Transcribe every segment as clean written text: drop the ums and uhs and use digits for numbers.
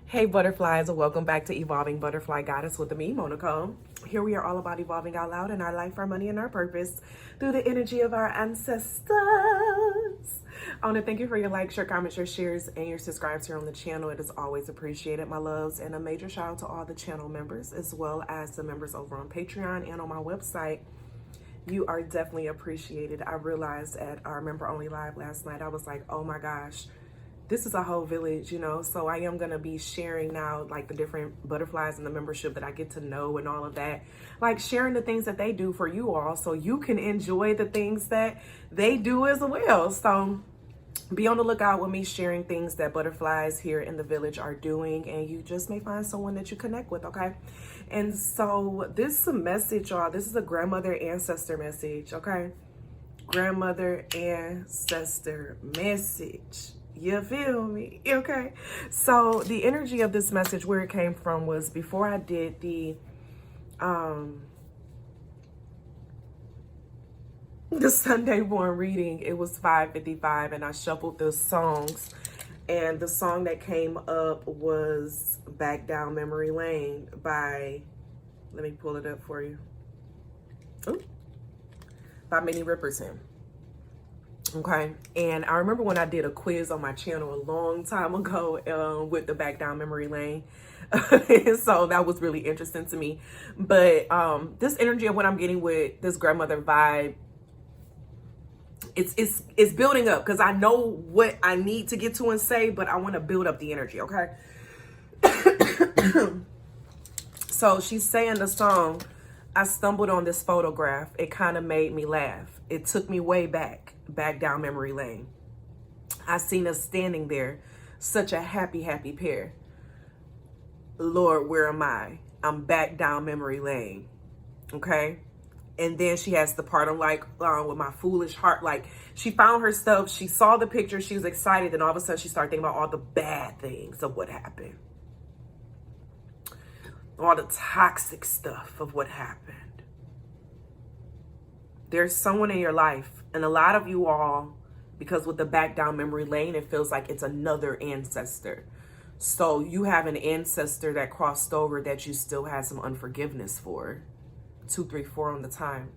Hey butterflies, and welcome back to Evolving Butterfly Goddess with me, Moe Nicole. Here we are all about evolving out loud in our life, our money, and our purpose through the energy of our ancestors. I want to thank you for your likes, your comments, your shares, and your subscribes here on the channel. It is always appreciated, my loves, and a major shout out to all the channel members as well as the members over on Patreon and on my website. You are definitely appreciated. I realized at our member only live last night, I was like, oh my gosh, this is a whole village, you know, so I am going to be sharing now like the different butterflies in the membership that I get to know and all of that, like sharing the things that they do for you all so you can enjoy the things that they do as well. So be on the lookout with me sharing things that butterflies here in the village are doing, and you just may find someone that you connect with, okay? And so this is a message, y'all. This is a grandmother ancestor message, okay? Grandmother ancestor message. You feel me? Okay. So the energy of this message, where it came from, was before I did the Sunday born reading. It was 5:55 and I shuffled the songs, and the song that came up was Back Down Memory Lane by, let me pull it up for you. Ooh, by Minnie Riperton. Okay, and I remember when I did a quiz on my channel a long time ago with the Back Down Memory Lane. So that was really interesting to me. But this energy of what I'm getting with this grandmother vibe, it's building up, because I know what I need to get to and say, but I want to build up the energy, okay? So she's saying the song, I stumbled on this photograph. It kind of made me laugh. It took me way back down memory lane. I seen us standing there, such a happy, happy pair. Lord, where am I? I'm back down memory lane. Okay. And then she has the part of like, with my foolish heart, like she found her stuff. She saw the picture. She was excited. And all of a sudden she started thinking about all the bad things of what happened. All the toxic stuff of what happened. There's someone in your life, and a lot of you all, because with the back down memory lane, it feels like it's another ancestor. So you have an ancestor that crossed over that you still have some unforgiveness for. 2, 3, 4 on the time.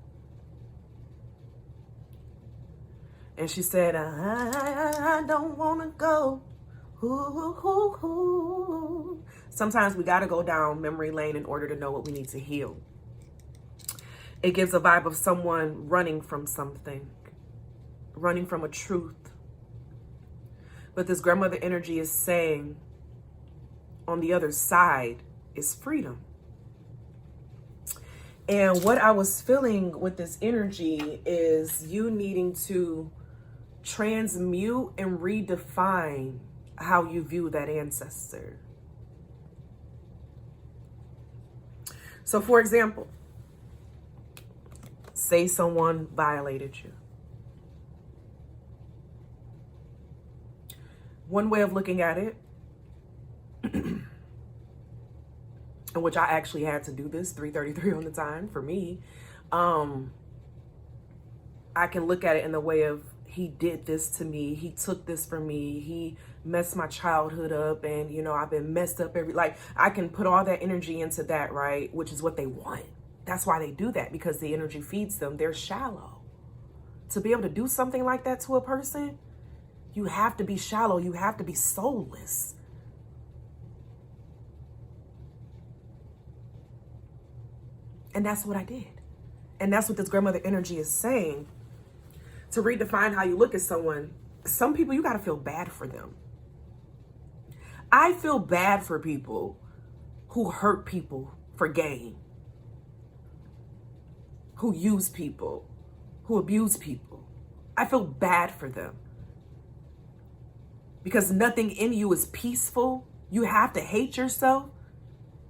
And she said, I don't want to go. Ooh. Sometimes we got to go down memory lane in order to know what we need to heal. It gives a vibe of someone running from something, running from a truth. But this grandmother energy is saying on the other side is freedom. And what I was feeling with this energy is you needing to transmute and redefine how you view that ancestor. So for example, say someone violated you. One way of looking at it, in which I actually had to do this, 3:33 on the time for me, I can look at it in the way of, he did this to me, he took this from me, he messed my childhood up, and you know, I've been messed up like I can put all that energy into that, right? Which is what they want. That's why they do that, because the energy feeds them. They're shallow. To be able to do something like that to a person, you have to be shallow. You have to be soulless. And that's what I did. And that's what this grandmother energy is saying. To redefine how you look at someone, some people, you got to feel bad for them. I feel bad for people who hurt people for gain, who use people, who abuse people. I feel bad for them. Because nothing in you is peaceful. You have to hate yourself.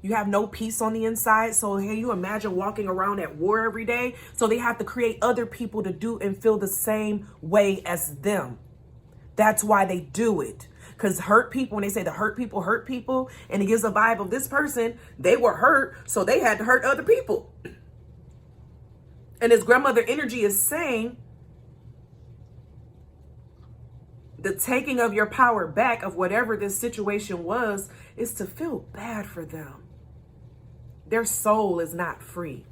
You have no peace on the inside. So here you imagine walking around at war every day. So they have to create other people to do and feel the same way as them. That's why they do it. Because hurt people, when they say the hurt people, and it gives a vibe of this person, they were hurt, so they had to hurt other people. And his grandmother energy is saying, The taking of your power back of whatever this situation was is to feel bad for them. Their soul is not free.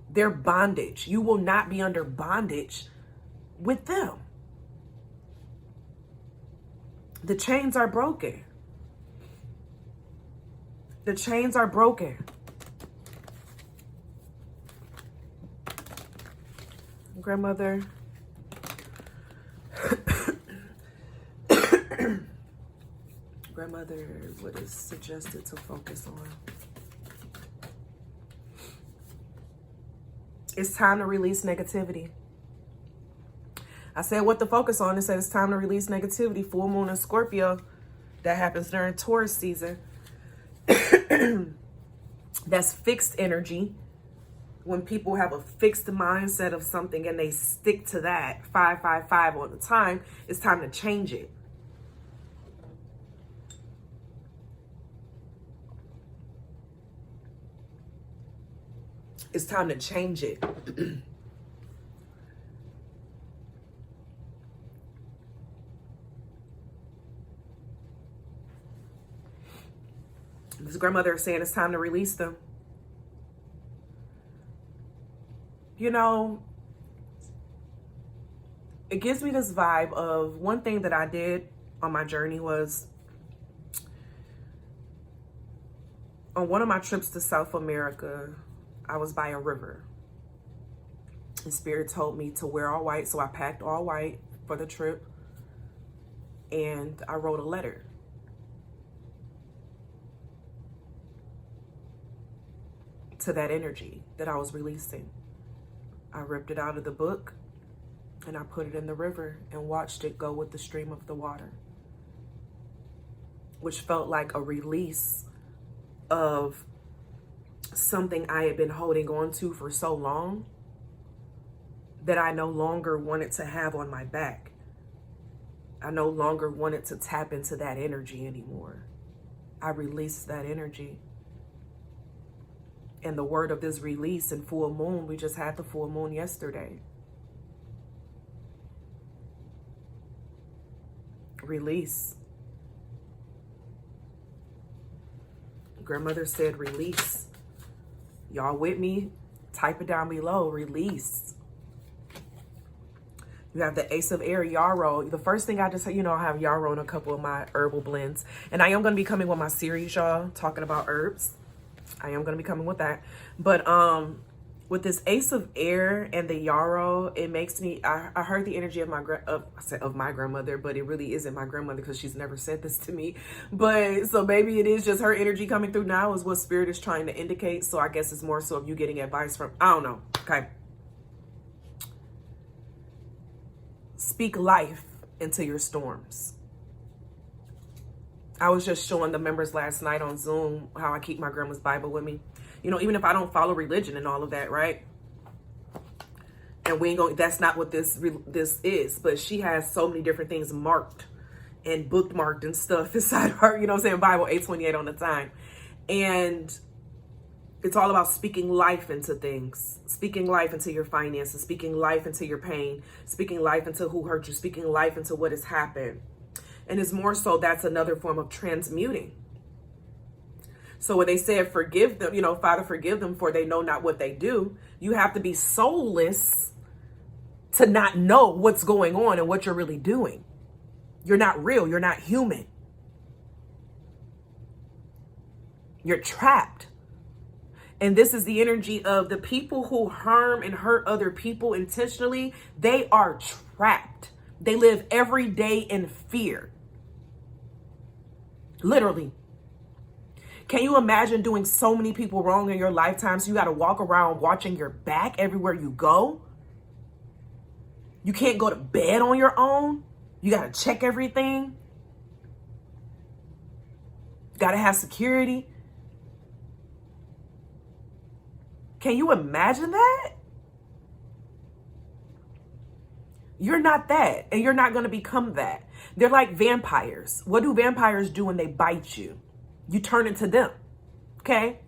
Their bondage. You will not be under bondage with them. The chains are broken. The chains are broken. Grandmother. Grandmother, what is suggested to focus on? It's time to release negativity. I said what to focus on. It said it's time to release negativity. Full moon in Scorpio. That happens during Taurus season. That's fixed energy. When people have a fixed mindset of something and they stick to that 555 all the time, it's time to change it. It's time to change it. This grandmother is saying it's time to release them. You know, it gives me this vibe of one thing that I did on my journey was on one of my trips to South America, I was by a river. And Spirit told me to wear all white, so I packed all white for the trip. And I wrote a letter. To that energy that I was releasing. I ripped it out of the book and I put it in the river and watched it go with the stream of the water, which felt like a release of something I had been holding on to for so long that I no longer wanted to have on my back. I no longer wanted to tap into that energy anymore. I released that energy. And the word of this release and full moon, we just had the full moon yesterday. Release. Grandmother said release. Y'all with me? Type it down below. Release. You have the Ace of Air, yarrow. The first thing I just, I have yarrow in a couple of my herbal blends. And I am going to be coming with my series, y'all, talking about herbs. I am going to be coming with that. But with this Ace of Air and the yarrow, it makes me, I heard the energy of my grandmother, but it really isn't my grandmother because she's never said this to me. But so maybe it is just her energy coming through now is what Spirit is trying to indicate. So I guess it's more so of you getting advice from, I don't know. Okay. Speak life into your storms. I was just showing the members last night on Zoom how I keep my grandma's Bible with me. Even if I don't follow religion and all of that, right? And we ain't going, that's not what this is. But she has so many different things marked and bookmarked and stuff inside her, Bible 828 on the time. And it's all about speaking life into things, speaking life into your finances, speaking life into your pain, speaking life into who hurt you, speaking life into what has happened. And it's more so that's another form of transmuting. So when they said, forgive them, Father, forgive them for they know not what they do. You have to be soulless to not know what's going on and what you're really doing. You're not real. You're not human. You're trapped. And this is the energy of the people who harm and hurt other people intentionally. They are trapped. They live every day in fear. Literally. Can you imagine doing so many people wrong in your lifetime? So you got to walk around watching your back everywhere you go. You can't go to bed on your own. You got to check everything. Got to have security. Can you imagine that? You're not that, and you're not going to become that. They're like vampires. What do vampires do when they bite you? You turn into them, okay?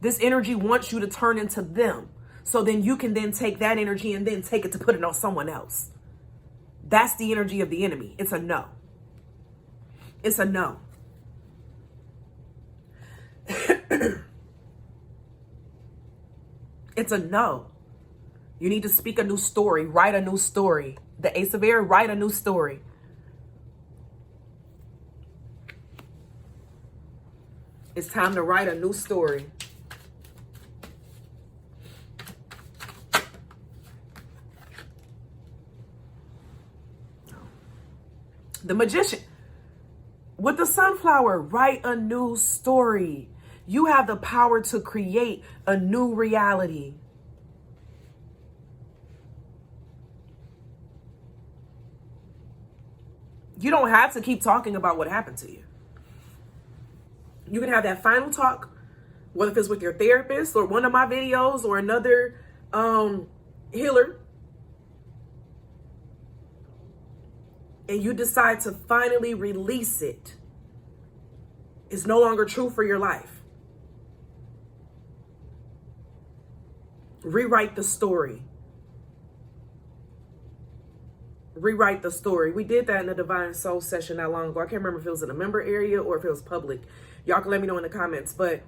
This energy wants you to turn into them. So then you can then take that energy and then take it to put it on someone else. That's the energy of the enemy. It's a no. It's a no. It's a no. You need to speak a new story, write a new story. The Ace of Air, write a new story. It's time to write a new story. The Magician. With the Sunflower, write a new story. You have the power to create a new reality. You don't have to keep talking about what happened to you. You can have that final talk, whether if it's with your therapist or one of my videos or another healer. And you decide to finally release it. It's no longer true for your life. Rewrite the story. Rewrite the story. We did that in the Divine Soul session not long ago. I can't remember if it was in a member area or if it was public. Y'all can let me know in the comments. But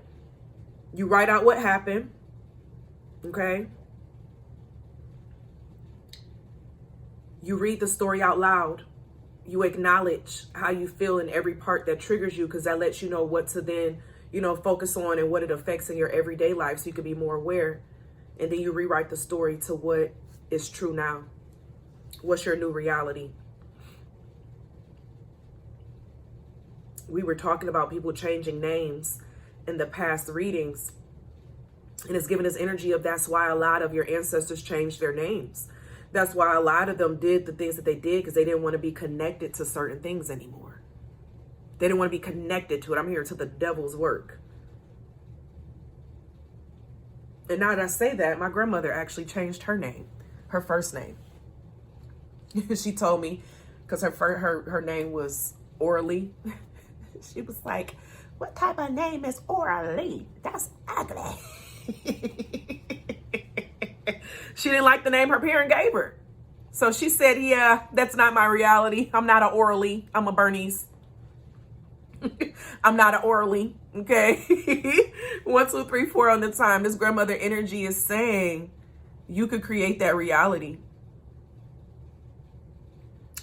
you write out what happened. Okay? You read the story out loud. You acknowledge how you feel in every part that triggers you, because that lets you know what to then, focus on and what it affects in your everyday life, so you can be more aware. And then you rewrite the story to what is true now. What's your new reality? We were talking about people changing names in the past readings. And it's given us energy of that's why a lot of your ancestors changed their names. That's why a lot of them did the things that they did, because they didn't want to be connected to certain things anymore. They didn't want to be connected to it. I'm here to the devil's work. And now that I say that, my grandmother actually changed her name, her first name. She told me, because her name was Orly. She was like, what type of name is Orly? That's ugly. She didn't like the name her parent gave her. So she said, yeah, that's not my reality. I'm not an Orly. I'm a Bernice. I'm not an Orly. Okay. 1, 2, 3, 4 on the time. This grandmother energy is saying you could create that reality.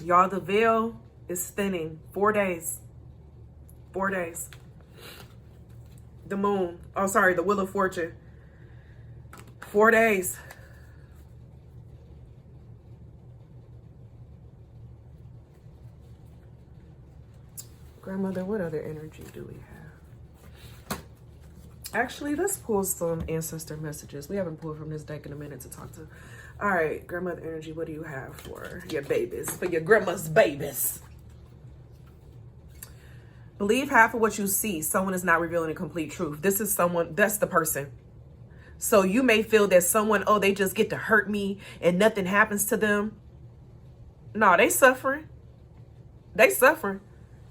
Y'all, the veil is thinning. 4 days. 4 days. The moon. Oh, sorry. The Wheel of Fortune. 4 days. Grandmother, what other energy do we have? Actually, let's pull some ancestor messages. We haven't pulled from this deck in a minute to talk to. All right, grandmother energy, what do you have for your babies? For your grandma's babies? Believe half of what you see. Someone is not revealing a complete truth. This is someone, that's the person. So you may feel that someone, oh, they just get to hurt me and nothing happens to them. No, they suffering. They suffering.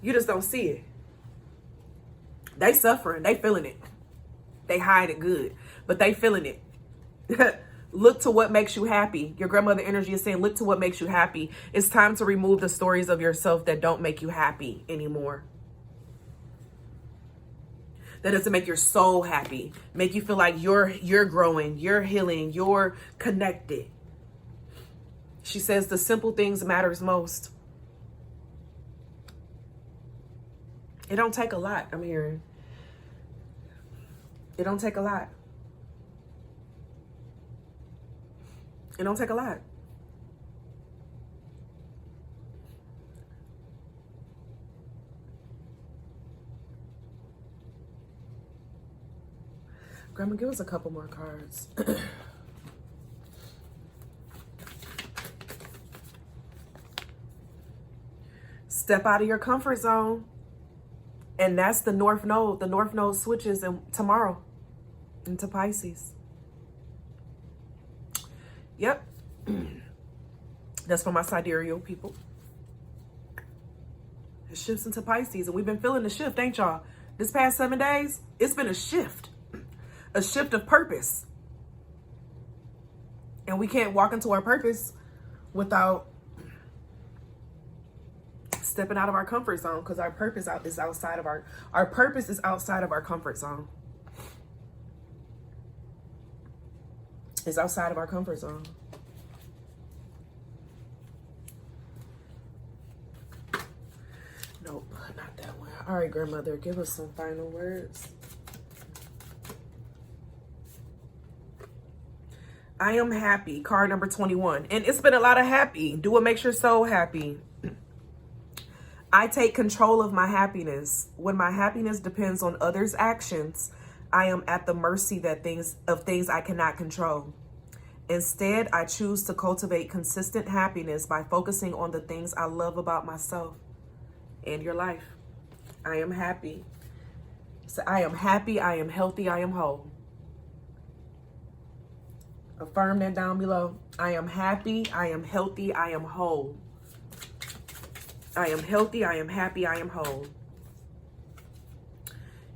You just don't see it. They suffering. They feeling it. They hide it good, but they feeling it. Look to what makes you happy. Your grandmother energy is saying, look to what makes you happy. It's time to remove the stories of yourself that don't make you happy anymore. That doesn't make your soul happy. Make you feel like you're growing, you're healing, you're connected. She says the simple things matters most. It don't take a lot, I'm hearing. It don't take a lot. It don't take a lot. Grandma, give us a couple more cards. Step out of your comfort zone. And that's the North Node. The North Node switches tomorrow into Pisces. Yep. That's for my sidereal people. It shifts into Pisces. And we've been feeling the shift, ain't y'all? This past 7 days, it's been a shift. A shift of purpose. And we can't walk into our purpose without stepping out of our comfort zone, because our purpose is outside of our purpose is outside of our comfort zone. It's outside of our comfort zone. Nope, not that one. All right, grandmother, give us some final words. I am happy, card number 21. And it's been a lot of happy. Do what makes your soul happy. I take control of my happiness. When my happiness depends on others' actions, I am at the mercy of things I cannot control. Instead, I choose to cultivate consistent happiness by focusing on the things I love about myself and your life. I am happy. So I am happy, I am healthy, I am whole. Affirm that down below. I am happy, I am healthy, I am whole. I am healthy, I am happy, I am whole.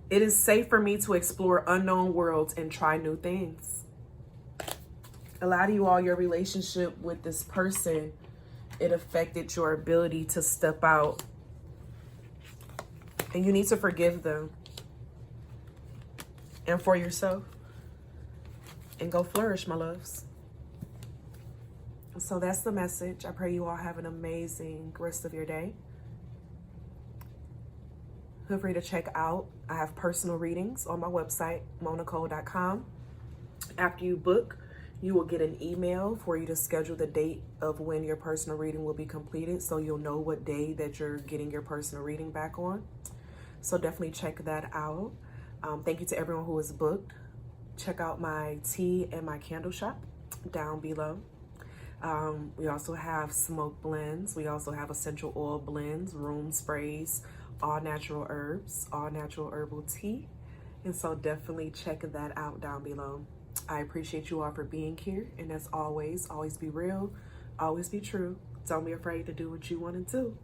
It is safe for me to explore unknown worlds and try new things. A lot of you all, your relationship with this person, it affected your ability to step out. And you need to forgive them. And for yourself. And go flourish, my loves. So that's the message. I pray you all have an amazing rest of your day. Feel free to check out. I have personal readings on my website, moenicole.com. After you book, you will get an email for you to schedule the date of when your personal reading will be completed, so you'll know what day that you're getting your personal reading back on. So definitely check that out. Thank you to everyone who is booked. Check out my tea and my candle shop down below. We also have smoke blends. We also have essential oil blends, room sprays, all natural herbs, all natural herbal tea. And so definitely check that out down below. I appreciate you all for being here. And as always be real, always be true. Don't be afraid to do what you want to do.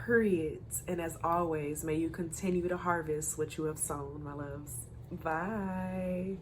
Period. And as always, may you continue to harvest what you have sown, my loves. Bye.